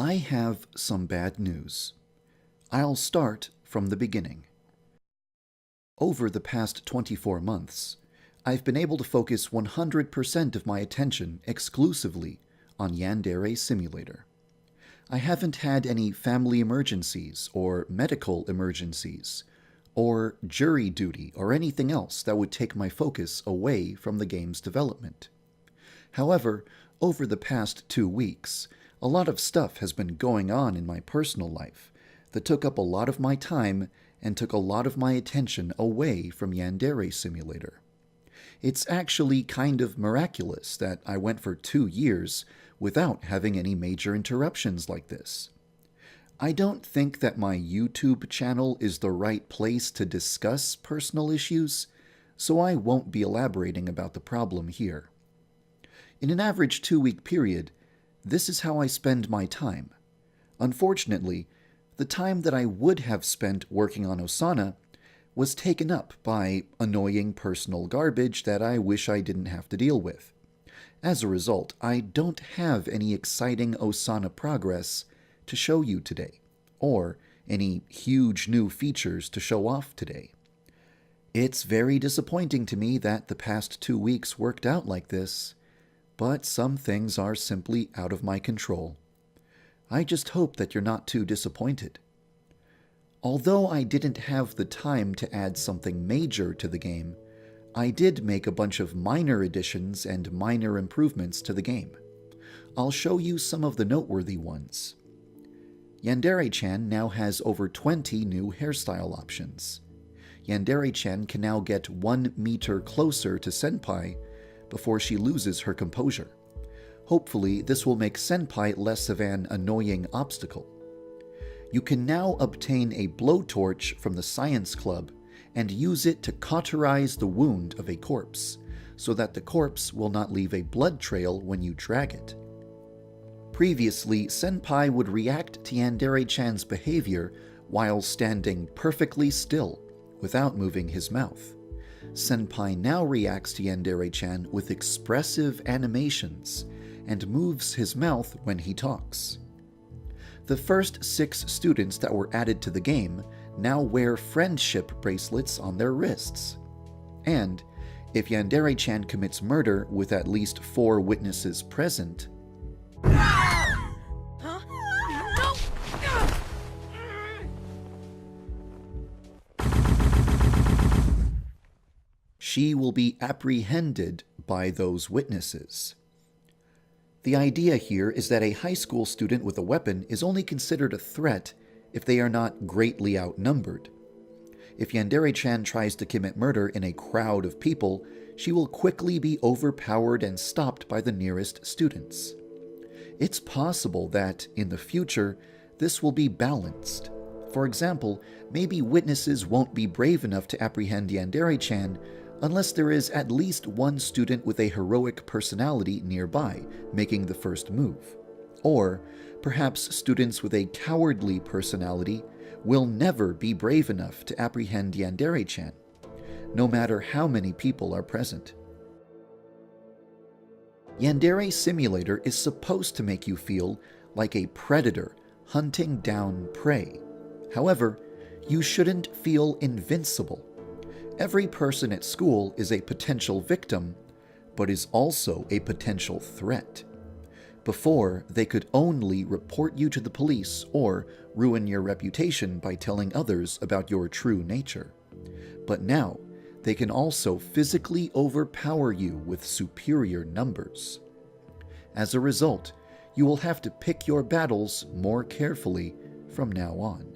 I have some bad news. I'll start from the beginning. Over the past 24 months, I've been able to focus 100% of my attention exclusively on Yandere Simulator. I haven't had any family emergencies or medical emergencies or jury duty or anything else that would take my focus away from the game's development. However, over the past 2 weeks, a lot of stuff has been going on in my personal life that took up a lot of my time and took a lot of my attention away from Yandere Simulator. It's actually kind of miraculous that I went for 2 years without having any major interruptions like this. I don't think that my YouTube channel is the right place to discuss personal issues, so I won't be elaborating about the problem here. In an average 2-week period, this is how I spend my time. Unfortunately, the time that I would have spent working on Osana was taken up by annoying personal garbage that I wish I didn't have to deal with. As a result, I don't have any exciting Osana progress to show you today, or any huge new features to show off today. It's very disappointing to me that the past 2 weeks worked out like this, but some things are simply out of my control. I just hope that you're not too disappointed. Although I didn't have the time to add something major to the game, I did make a bunch of minor additions and minor improvements to the game. I'll show you some of the noteworthy ones. Yandere-chan now has over 20 new hairstyle options. Yandere-chan can now get 1 meter closer to Senpai before she loses her composure. Hopefully, this will make Senpai less of an annoying obstacle. You can now obtain a blowtorch from the science club and use it to cauterize the wound of a corpse, so that the corpse will not leave a blood trail when you drag it. Previously, Senpai would react to Yandere-chan's behavior while standing perfectly still, without moving his mouth. Senpai now reacts to Yandere-chan with expressive animations and moves his mouth when he talks. The first 6 students that were added to the game now wear friendship bracelets on their wrists. And if Yandere-chan commits murder with at least 4 witnesses present, she will be apprehended by those witnesses. The idea here is that a high school student with a weapon is only considered a threat if they are not greatly outnumbered. If Yandere-chan tries to commit murder in a crowd of people, she will quickly be overpowered and stopped by the nearest students. It's possible that, in the future, this will be balanced. For example, maybe witnesses won't be brave enough to apprehend Yandere-chan unless there is at least 1 student with a heroic personality nearby, making the first move. Or, perhaps students with a cowardly personality will never be brave enough to apprehend Yandere-chan, no matter how many people are present. Yandere Simulator is supposed to make you feel like a predator hunting down prey. However, you shouldn't feel invincible. Every person at school is a potential victim, but is also a potential threat. Before, they could only report you to the police or ruin your reputation by telling others about your true nature. But now, they can also physically overpower you with superior numbers. As a result, you will have to pick your battles more carefully from now on.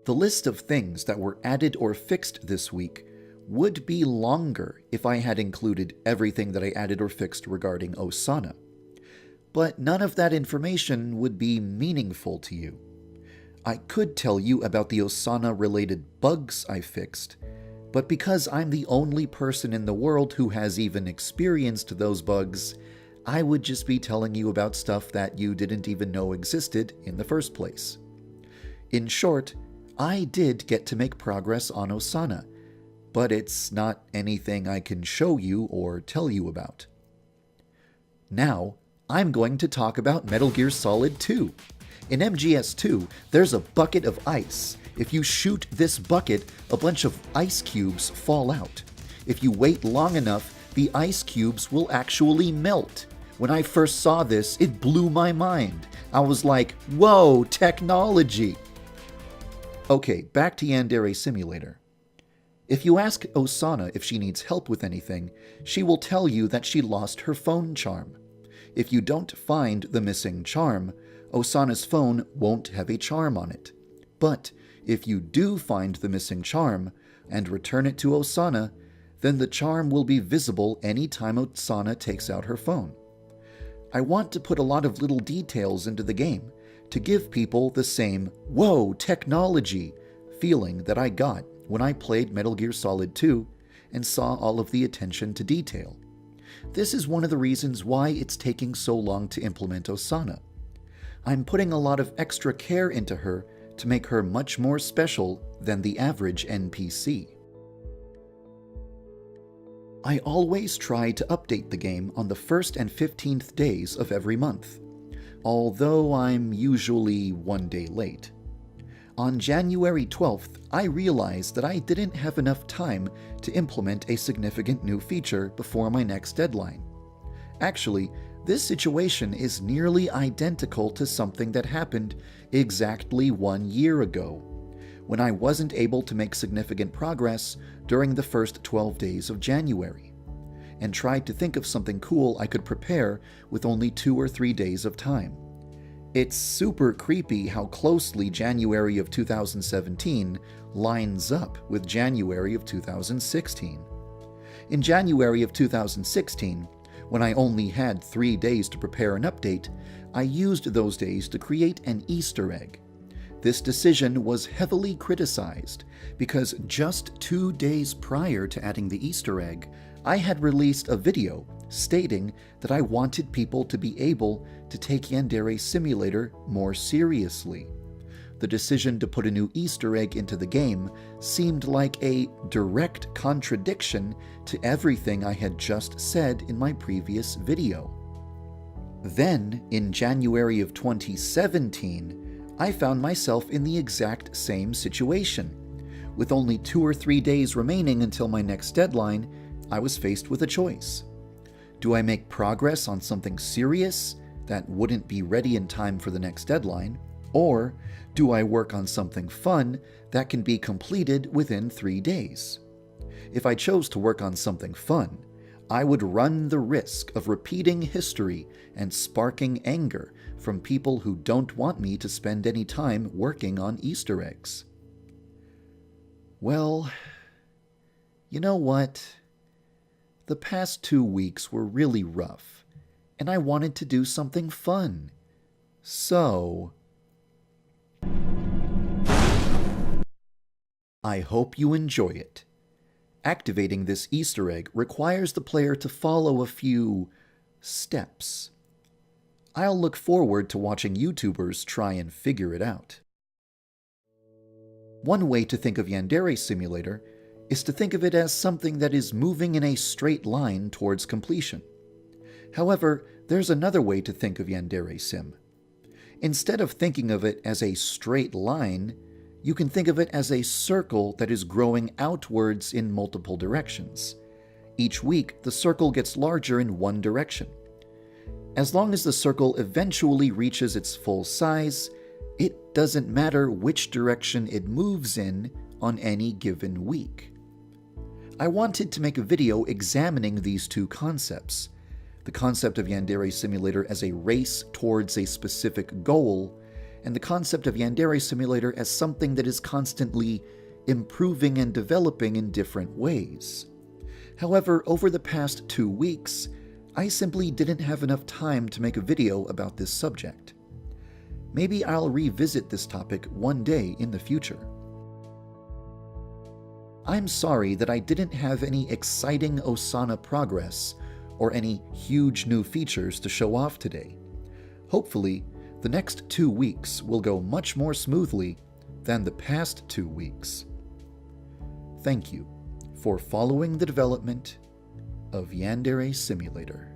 The list of things that were added or fixed this week would be longer if I had included everything that I added or fixed regarding Osana. But none of that information would be meaningful to you. I could tell you about the Osana-related bugs I fixed, but because I'm the only person in the world who has even experienced those bugs, I would just be telling you about stuff that you didn't even know existed in the first place. In short, I did get to make progress on Osana, but it's not anything I can show you or tell you about. Now, I'm going to talk about Metal Gear Solid 2. In MGS2, there's a bucket of ice. If you shoot this bucket, a bunch of ice cubes fall out. If you wait long enough, the ice cubes will actually melt. When I first saw this, it blew my mind. I was like, whoa, technology! Okay, back to Yandere Simulator. If you ask Osana if she needs help with anything, she will tell you that she lost her phone charm. If you don't find the missing charm, Osana's phone won't have a charm on it. But if you do find the missing charm and return it to Osana, then the charm will be visible anytime Osana takes out her phone. I want to put a lot of little details into the game to give people the same "whoa, technology" feeling that I got when I played Metal Gear Solid 2 and saw all of the attention to detail. This is one of the reasons why it's taking so long to implement Osana. I'm putting a lot of extra care into her to make her much more special than the average NPC. I always try to update the game on the 1st and 15th days of every month, although I'm usually one day late. On January 12th, I realized that I didn't have enough time to implement a significant new feature before my next deadline. Actually, this situation is nearly identical to something that happened exactly 1 year ago, when I wasn't able to make significant progress during the first 12 days of January, and tried to think of something cool I could prepare with only 2 or 3 days of time. It's super creepy how closely January of 2017 lines up with January of 2016. In January of 2016, when I only had 3 days to prepare an update, I used those days to create an Easter egg. This decision was heavily criticized because just 2 days prior to adding the Easter egg, I had released a video stating that I wanted people to be able to take Yandere Simulator more seriously. The decision to put a new Easter egg into the game seemed like a direct contradiction to everything I had just said in my previous video. Then, in January of 2017, I found myself in the exact same situation. With only 2 or 3 days remaining until my next deadline, I was faced with a choice. Do I make progress on something serious that wouldn't be ready in time for the next deadline, or do I work on something fun that can be completed within 3 days? If I chose to work on something fun, I would run the risk of repeating history and sparking anger from people who don't want me to spend any time working on Easter eggs. Well, you know what? The past 2 weeks were really rough, and I wanted to do something fun. So I hope you enjoy it. Activating this Easter egg requires the player to follow a few steps. I'll look forward to watching YouTubers try and figure it out. One way to think of Yandere Simulator is to think of it as something that is moving in a straight line towards completion. However, there's another way to think of Yandere Sim. Instead of thinking of it as a straight line, you can think of it as a circle that is growing outwards in multiple directions. Each week, the circle gets larger in one direction. As long as the circle eventually reaches its full size, it doesn't matter which direction it moves in on any given week. I wanted to make a video examining these two concepts, the concept of Yandere Simulator as a race towards a specific goal, and the concept of Yandere Simulator as something that is constantly improving and developing in different ways. However, over the past 2 weeks, I simply didn't have enough time to make a video about this subject. Maybe I'll revisit this topic one day in the future. I'm sorry that I didn't have any exciting Osana progress or any huge new features to show off today. Hopefully, the next 2 weeks will go much more smoothly than the past 2 weeks. Thank you for following the development of Yandere Simulator.